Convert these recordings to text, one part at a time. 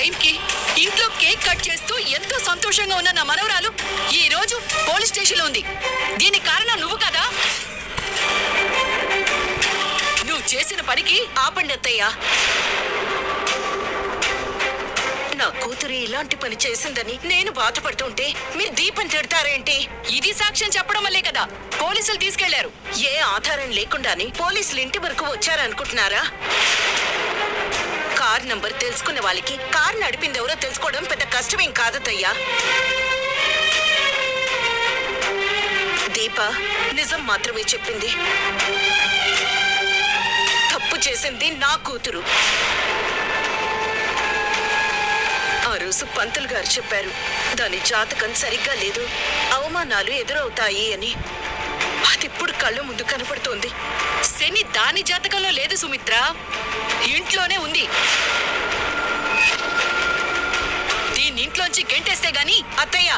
టైంకి ఇంట్లో cake cut చేస్తూ ఎంతో సంతోషంగా ఉన్న నా మనవరాలు ఈ రోజు పోలీస్ స్టేషన్లో ఉంది. దీనికి కారణం నువ్వు కదా? నువ్వు చేసిన పనికి ఆపండి అత్తయ్య. నా కూతురు ఇలాంటి పని చేసిందని నేను బాధపడుతుంటే మీరు దీపం తిడతారేంటి? ఇది సాక్ష్యం చెప్పడం వల్లే కదా పోలీసులు తీసుకెళ్లారు. ఏ ఆధారం లేకుండానే పోలీసులు ఇంటి వరకు వచ్చారనుకుంటున్నారా? కార్ నంబర్ తెలుసుకున్న వాళ్ళకి కార్ నడిపింది ఎవరో తెలుసుకోవడం పెద్ద కష్టమేం కాదత్తయ్యా. దీప నిజం మాత్రమే చెప్పింది. తప్పు చేసింది నా కూతురు. ఆ రోజు పంతులు గారు చెప్పారు దాని జాతకం సరిగ్గా లేదు, అవమానాలు ఎదురవుతాయి అని. అదిప్పుడు కళ్ళ ముందు కనపడుతోంది. శని దాని జాతకంలో లేదు సుమిత్ర, ఇంట్లోనే ఉంది. దీన్ని ఇంట్లోంచి గెంటేస్తే గాని. అత్తయ్య,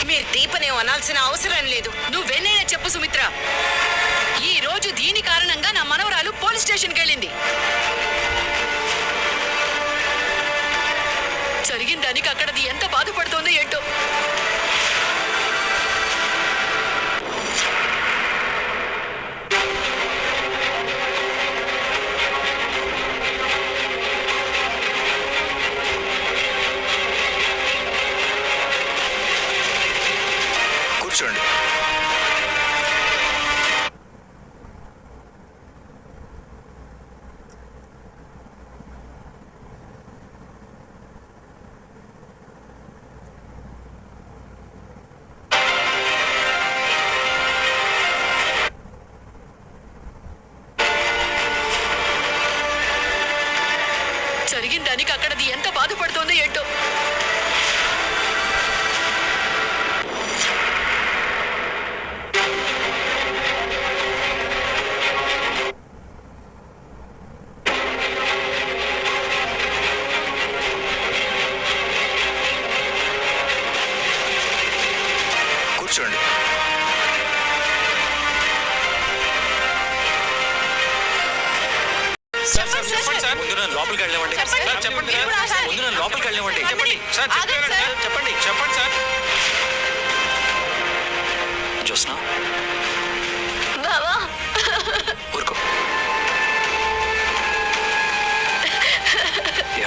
మీరు దీపనేం అనాల్సిన అవసరం లేదు. నువ్వెన్నైనా చెప్పు సుమిత్ర, ఈ రోజు దీని కారణంగా నా మనవరాలు పోలీస్ స్టేషన్కి వెళ్ళింది. జరిగిన దానికి అక్కడది ఎంత బాధపడుతోందో ఏంటో. కూర్చోండి. జరిగిన దానికి అక్కడది ఎంత బాధపడుతోందో ఏంటో. కూర్చోండి. ముందు నన్ను లోపలికి వెళ్ళనివ్వండి. చెప్పండి. ముందు నన్ను లోపలికి వెళ్ళనివ్వండి. చెప్పండి సార్. చెప్పండి సార్. జ్యోత్స్న, ఊరుకో,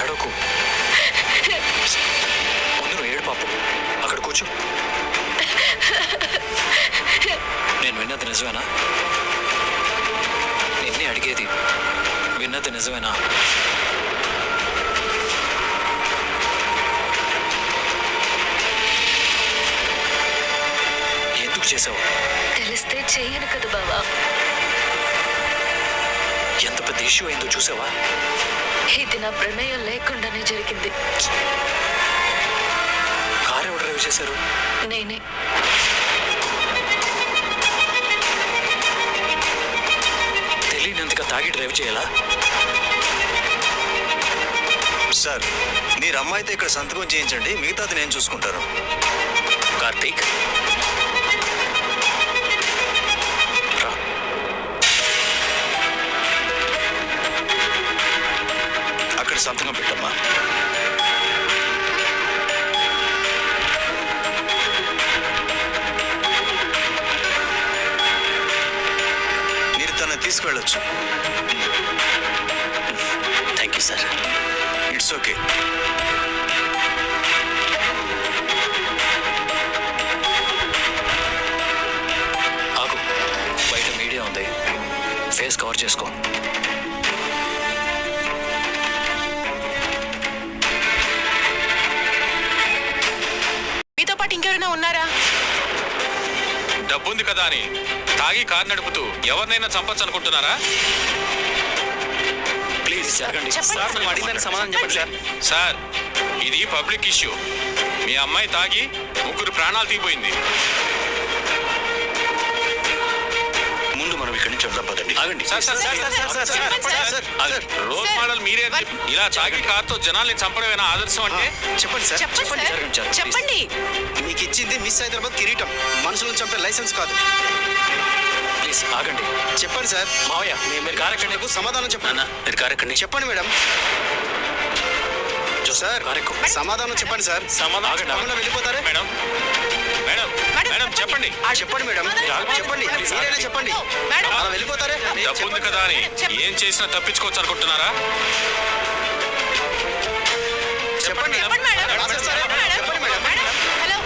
ఏడోకు. ముందు నువ్వు ఏడు పాపు. అక్కడ కూర్చో. నేను విన్నది నిజమేనా? నిన్నే అడిగేది, విన్నది నిజమేనా? ఎందుకు చేసావు? తెలిస్తే చెయ్యను కదా బావా. ఎంత పెద్ద ఇష్యూ అయిందో చూసావా? ఇది నా ప్రమేయం లేకుండానే జరిగింది. కారు ఎవరు డ్రైవ్ చేశారు? నేనే. తెలియనంతగా తాగి డ్రైవ్ చేయాలా? సార్, మీరు అమ్మాయితో ఇక్కడ సంతకం చేయించండి, మిగతాది నేను చూసుకుంటాను. కార్తీక్, రా. అక్కడ సంతకం పెట్టమ్మా. మీరు తనని తీసుకువెళ్ళొచ్చు. Thank you sir. It's okay. ఆగు, బయట మీడియా ఉంది, ఫేస్ కవర్ చేసుకో. మీతో పాటు ఇంకెవరైనా ఉన్నారా? డబ్బుంది కదా అని తాగి కారు నడుపుతూ ఎవరినైనా చంపచ్చు అనుకుంటున్నారా? ప్లీజ్ జరగండి సార్. నువ్వు అడిగిన దానికి సమాధానం చెప్పండి సార్. సార్, ఇది పబ్లిక్ ఇష్యూ. మీ అమ్మాయి తాగి 3 ప్రాణాలు తీపోయింది. ముందు మనం ఇక్కడి నుంచి వెళ్దాం పదండి. ఆగండి. రోల్ మోడల్ మీరే. ఇలా తాగి కారుతో జనాల్ని చంపడమేనా ఆదర్శం అంటే? చెప్పండి సార్. చెప్పండి. మీకు ఇచ్చింది మిస్ హైదరాబాద్ కిరీటం, మనుషులను చంపే లైసెన్స్ కాదు. ప్లీజ్ ఆగండి. చెప్పండి సార్. మావయ్య మీరు కారెక్కండి. నాకు సమాధానం చెప్పండి. నాన్న మీరు కారెక్కండి. చెప్పండి మేడం. సార్ సమాధానం చెప్పండి సార్. సమాధానం చెప్పకుండా వెళ్ళిపోతారే. మేడం మేడం మేడం చెప్పండి. చెప్పండి మేడం. చెప్పండి మీరైనా చెప్పండి. అలా వెళ్ళిపోతారే. డబ్బు ఉంది కదా అని ఏం చేసినా తప్పించుకోవచ్చు అనుకుంటున్నారా? చెప్పండి. రాసేస్తారా? చెప్పండి మేడం. హలో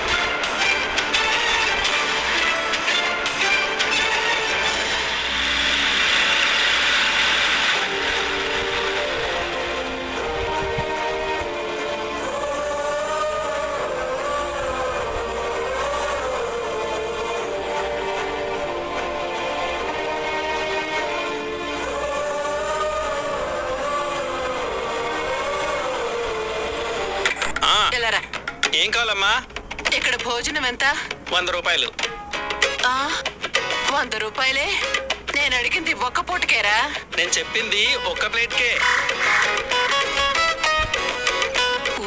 ఎలారా ఏం కావాలమ్మా? ఇక్కడ భోజనం ఎంత? 100 రూపాయలు. 100 రూపాయలే. నేను అడిగింది ఒక్క పూటకేరా. నేను చెప్పింది ఒక్క ప్లేట్కే.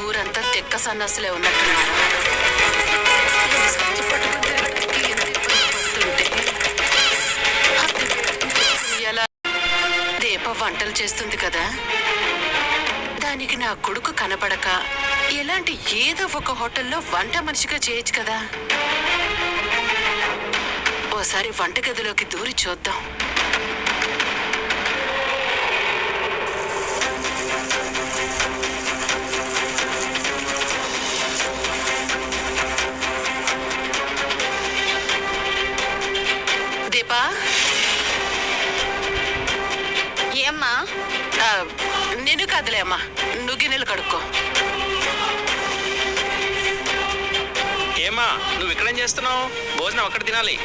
ఊరంతా తెక్క సన్నస్సులే ఉన్నట్టున్నారు. ఈ సంచి పట్టుకుని తిరగడానికి ఎంత ఇబ్బంది పడుతుంటే. ఎలా దీప వంటలు చేస్తుంది కదా, దానికి నా కొడుకు కనపడక ఎలాంటి ఏదో ఒక హోటల్లో వంట మనిషిగా చేయొచ్చు కదా. ఓసారి వంటగదిలోకి దూరి చూద్దాం. దీపా ఏమ్మా? నేను కాదులే అమ్మా, నువ్వు గిన్నెలు కడుక్కో. ఏమా నువ్వు ఇక్కడేం చేస్తున్నావు? భోజనం అక్కడ తినాలి.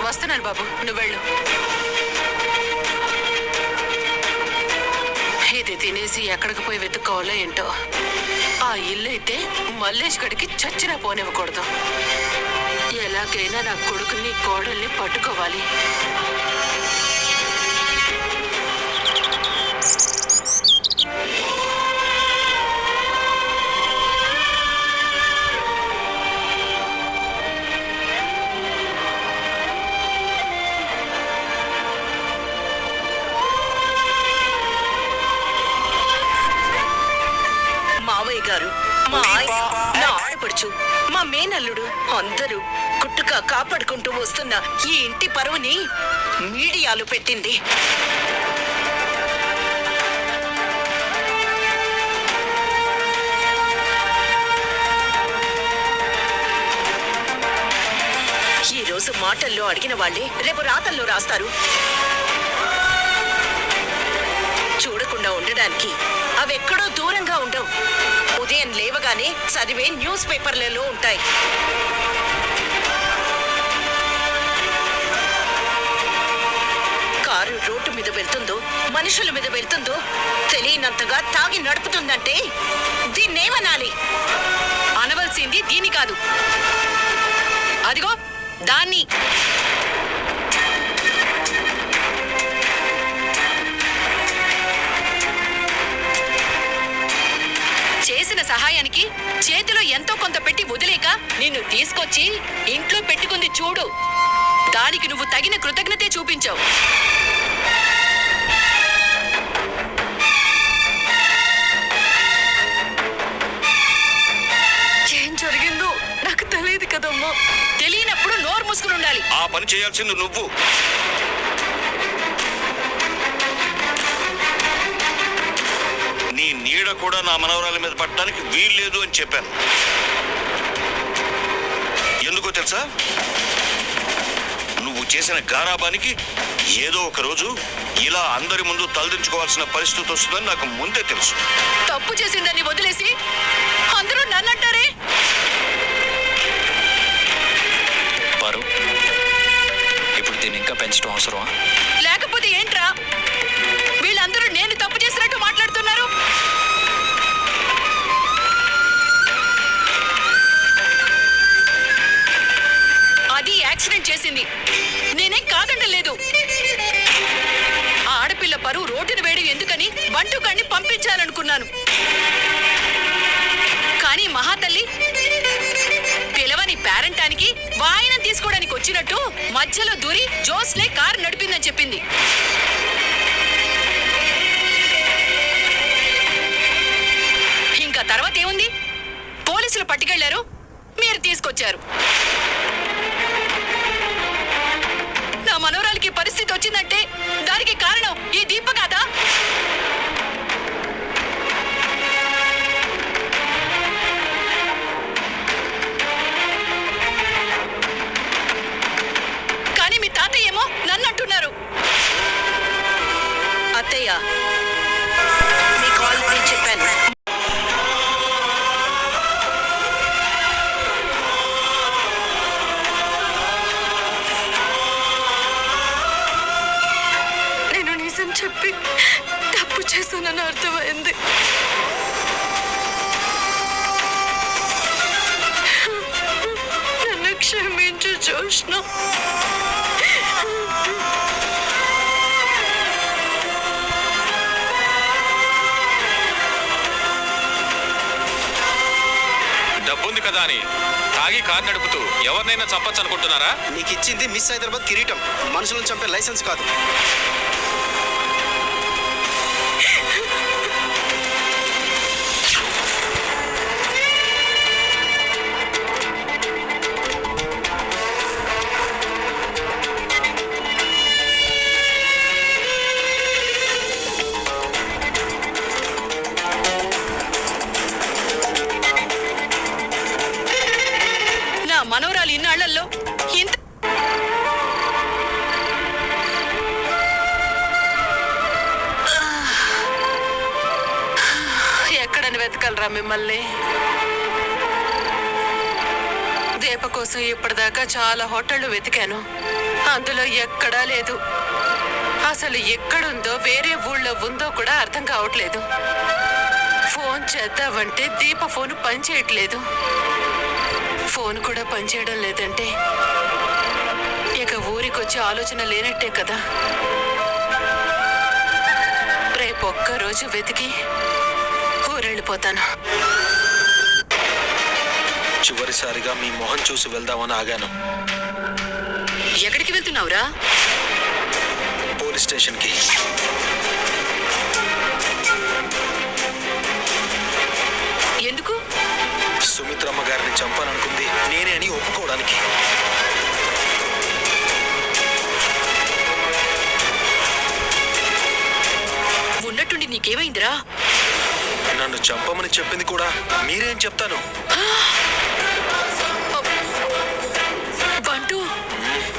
వస్తున్నాను బాబు, నువ్వు వెళ్ళు. ఇది తినేసి ఎక్కడికి పోయి వెతుక్కోవాలో ఏంటో. ఆ ఇల్లు అయితే మల్లేష్ గడికి చచ్చినా పోనివ్వకూడదు. ఎలాగైనా నా కొడుకుని కోడల్ని పట్టుకోవాలి. మావయ్య గారు, మా ఆయన, నా ఆడపడుచు, మా మేనల్లుడు అందరూ గుట్టుగా కాపాడుకుంటూ వస్తున్న ఈ ఇంటి పరువుని మీడియాలో పెట్టింది. ఈ రోజు మాటల్లో అడిగిన వాళ్ళే రేపు రాతల్లో రాస్తారు. చూడకుండా ఉండడానికి అవెక్కడో దూరంగా ఉండవు. ఉదయం లేవగానే చదివే న్యూస్ పేపర్లలో ఉంటాయి. కారు రోడ్డు మీద వెళ్తుందో మనుషుల మీద వెళ్తుందో తెలియనంతగా తాగి నడుపుతుందంటే దీన్నేమనాలి? అనవలసింది దీని కాదు, అదిగో దాన్ని. చేసిన సహాయానికి చేతిలో ఎంతో కొంత పెట్టి వదిలేక నిన్ను తీసుకొచ్చి ఇంట్లో పెట్టుకుంది చూడు. దానికి నువ్వు తగిన కృతజ్ఞతే చూపించావు. ఏం జరిగిందో నాకు తెలియదు కదమ్మా. తెలియనప్పుడు నోరు మూసుకుని ఉండాలి. ఆ పని చేయాల్సింది నువ్వు. నీ నీడ కూడా నా మనవరాల మీద పడటానికి వీల్లేదు అని చెప్పాను. ఎందుకో తెలుసా? నువ్వు చేసిన గారాబానికి ఏదో ఒక రోజు ఇలా అందరి ముందు తలదించుకోవాల్సిన పరిస్థితి వస్తుందని నాకు ముందే తెలుసు. తప్పు చేసిందని వదిలేసి అందరూ నన్నంటారే. పారు, ఇప్పుడు దీన్ని ఇంకా పెంచడం అవసరమా? లేకపోతే ఏంట్రా, వీళ్ళందరూ నేను తప్పు చేసినట్టు మాట్లాడుతున్నారు. అది యాక్సిడెంట్ చేసింది, నేనేం కాదండలేదు. ఆ ఆడపిల్ల పరువు రోడ్డును వేయడం ఎందుకని బంటు గాడిని పంపించాలనుకున్నాను. కానీ మహాతల్లి పిలవని పేరంటానికి వాయినం తీసుకోవడానికి వచ్చినట్టు మధ్యలో దూరి జోస్లే కారు నడిపిందని చెప్పింది. ఇంకా తర్వాత ఏముంది? పోలీసులు పట్టుకెళ్లారు, మీరు తీసుకొచ్చారు. నా మనవరాలికి పరిస్థితి వచ్చిందంటే దానికి కారణం ఈ దీప కాదా? కానీ మీ తాతయ్య ఏమో నన్ను అంటున్నారు. అత్తయ్య, మీకు ఆల్రెడీ చెప్పాను. నేను నిజం చెప్పి తప్పు చేశానని అర్థమైంది. నన్ను క్షమించు జోష్న. డబ్బుంది కదా అని తాగి కారు నడుపుతూ ఎవరినైనా చంపచ్చు అనుకుంటున్నారా? నీకు ఇచ్చింది మిస్ హైదరాబాద్ కిరీటం, మనుషులను చంపే లైసెన్స్ కాదు. నా మనవరాలు ఇన్నాళ్లలో ఇంత ఎక్కడని వెతకలరా మిమ్మల్ని? దీప కోసం ఇప్పటిదాకా చాలా హోటళ్లు వెతికాను, అందులో ఎక్కడా లేదు. అసలు ఎక్కడుందో, వేరే ఊళ్ళో ఉందో కూడా అర్థం కావట్లేదు. ఫోన్ చేద్దామంటే దీప ఫోన్ పనిచేయట్లేదు. ఫోన్ కూడా పనిచేయడం లేదంటే ఇక ఊరికొచ్చే ఆలోచన లేనట్టే కదా. రేపు ఒక్కరోజు వెతికి ఊరెళ్ళిపోతాను. చివరిసారిగా మీ మొహం చూసి వెళ్దామని ఆగాను. ఎక్కడికి వెళ్తున్నావురా? పోలీస్ స్టేషన్కి. ఎందుకు? సుమిత్రమ్మ గారిని చంపాలనుకుంది నేనే అని ఒప్పుకోవడానికి. ఉన్నట్టుండి నీకేమైందిరా? నన్ను చంపమని చెప్పింది కూడా మీరేం చెప్తాను. బంటు,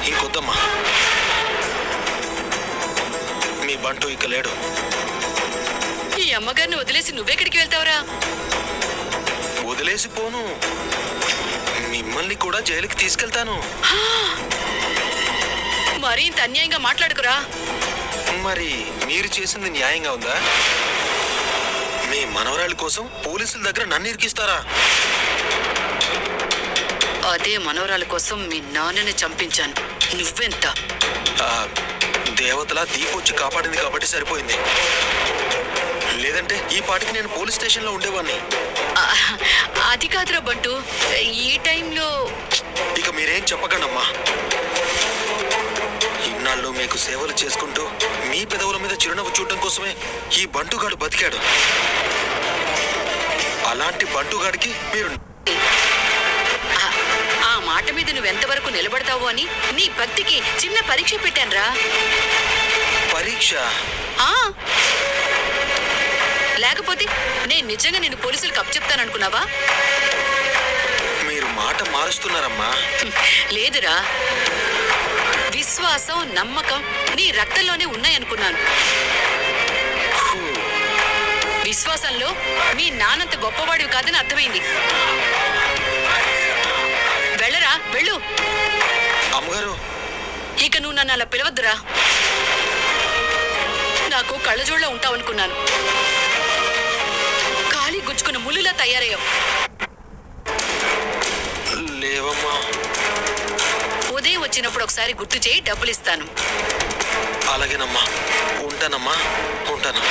ఇంకొద్దమ్మా, మీ బంటు ఇక లేడు. ఈ అమ్మగారిని వదిలేసి నువ్వెక్కడికి వెళ్తావురా? వదిలేసిపోను, మిమ్మల్ని కూడా జైలుకి తీసుకెళ్తాను. మరీ ఇంత అన్యాయంగా మాట్లాడుకురా. మరి మీరు చేసింది న్యాయంగా ఉందా? మీ మనవరాలి కోసం పోలీసుల దగ్గర నన్ను ఇరికిస్తారా? అదే మనవరాల కోసం మీ నాన్నని చంపించాను. నువ్వెంత? దేవతలా దీపొచ్చి కాపాడింది కాబట్టి సరిపోయింది. లేదంటే ఈ పాటికి నేను పోలీస్ స్టేషన్లో ఉండేవాడిని. అది కాదురా బంటు, ఈ టైంలో. ఇక మీరేం చెప్పకండమ్మా. ఇన్నాళ్ళు మీకు సేవలు చేసుకుంటూ మీ పెదవుల మీద చిరునవ్వు చూడటం కోసమే ఈ బంటుగాడు బతికాడు. అలాంటి బంటుగాడికి మీరు ఆ మాట మీద నువ్వెంతవరకు నిలబడతావు అని నీ భక్తికి చిన్న పరీక్ష పెట్టానురా. పరీక్ష? లేకపోతే నేను నిజంగా నేను పోలీసులకు అప్పచెప్తాననుకున్నావా? మీరు మాట మారుస్తున్నారమ్మా. లేదురా, విశ్వాసం, నమ్మకం నీ రక్తంలోనే ఉన్నాయనుకున్నాను. విశ్వాసంలో మీ నాన్నంత గొప్పవాడివి కాదని అర్థమైంది. వెళ్ళరా, వెళ్ళు. అమ్మగారు, ఇక నువ్వు నన్ను అలా పిలవద్దురా. నాకు కళ్ళజోళ్ళ ఉంటావనుకున్నాను. ఖాళీ గుచ్చుకున్న ముళ్ళులా తయారయ్యావు. లేవమ్మా. ఉదయం వచ్చినప్పుడు ఒకసారి గుర్తు చేయి, డబ్బులు ఇస్తాను. అలాగేనమ్మా, ఉంటానమ్మా, ఉంటాను.